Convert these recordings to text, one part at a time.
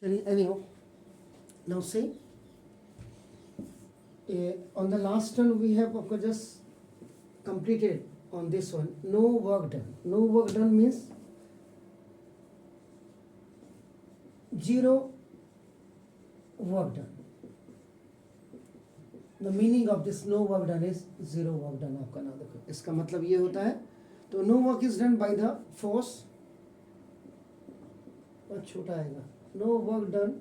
चलिए anyhow, now see, on the last one we have of course just completed on this one. No work done. No work done means zero work done. The meaning of this no work done is zero work done. आपका नाम देखो, इसका मतलब ये होता है, तो no work is done by the force, और छोटा आएगा, no work done,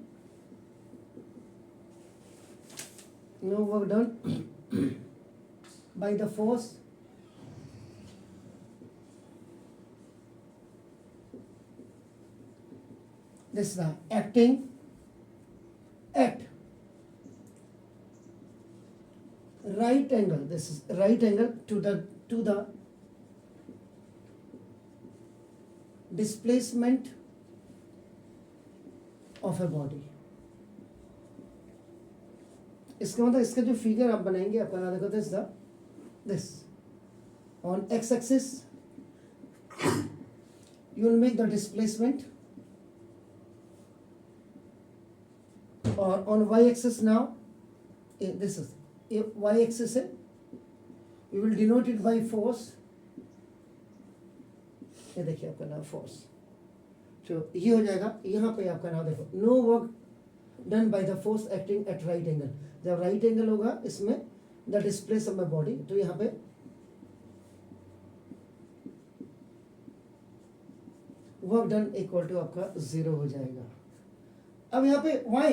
no work done by the force this is the acting at right angle, this is right angle to the displacement of a body. इसका मतलब इसका जो figure आप बनाएंगे, आपका ना देखो this on x axis you will make the displacement, or on y axis now this is y axis है, you will denote it by force. ये देखिए आपका नाम force, तो ये हो जाएगा, यहाँ पे आपका नाम देखो no work done by the force acting at right angle. जब right angle होगा इसमें the displace of my body, तो यहाँ पे work done equal to आपका 0 हो जाएगा. अब यहाँ पे why,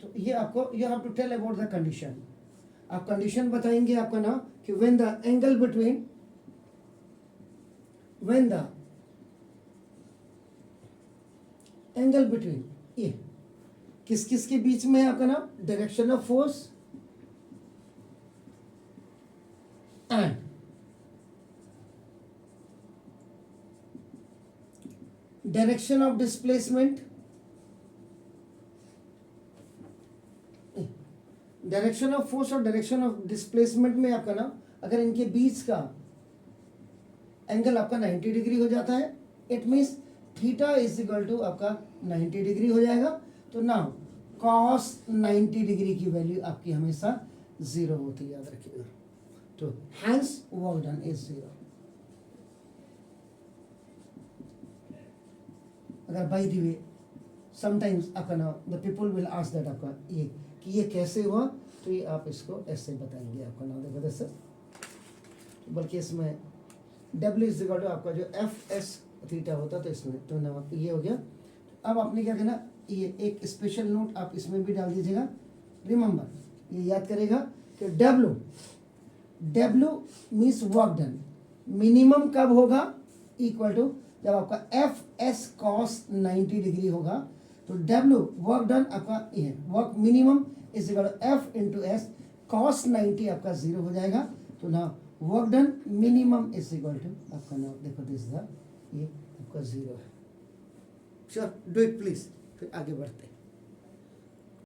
तो ये आपको you have to tell about the condition. आप कंडीशन बताएंगे आपका ना कि when the angle between, when the angle between ये किस किस के बीच में है आपका ना, direction of force and direction of displacement, direction of force और डायरेक्शन ऑफ डिस्प्लेसमेंट में आपका ना अगर इनके बीच का एंगल आपका 90 डिग्री हो जाता है, it means theta is equal to आपका 90 डिग्री हो जाएगा. तो नाउ cos 90 डिग्री की वैल्यू आपकी हमेशा 0 होती है, याद रखिएगा. तो hence work done is 0. अगर बाय द वे समटाइम्स आपका ना the people will ask that आपका ये कि ये कैसे हुआ, तो ये आप इसको ऐसे बताएंगे आपका नाम देखो जैसे, बल्कि इसमें W इज इक्वल टू आपका जो एफ एस थीटा होता, तो इसमें तो ना ये हो गया. अब आपने क्या करना, ये एक स्पेशल नोट आप इसमें भी डाल दीजिएगा. रिमेंबर, ये याद करेगा कि W means work done, minimum कब होगा, इक्वल टू जब आपका एफ एस कॉस 90 डिग्री होगा, तो W वर्क डन आपका ये work minimum is equal to F into S cos 90 आपका 0 हो जाएगा. तो ना work done minimum is equal to आपका ना देखो दिस ये आपका 0 है. Sure, do it please. फिर आगे बढ़ते हैं.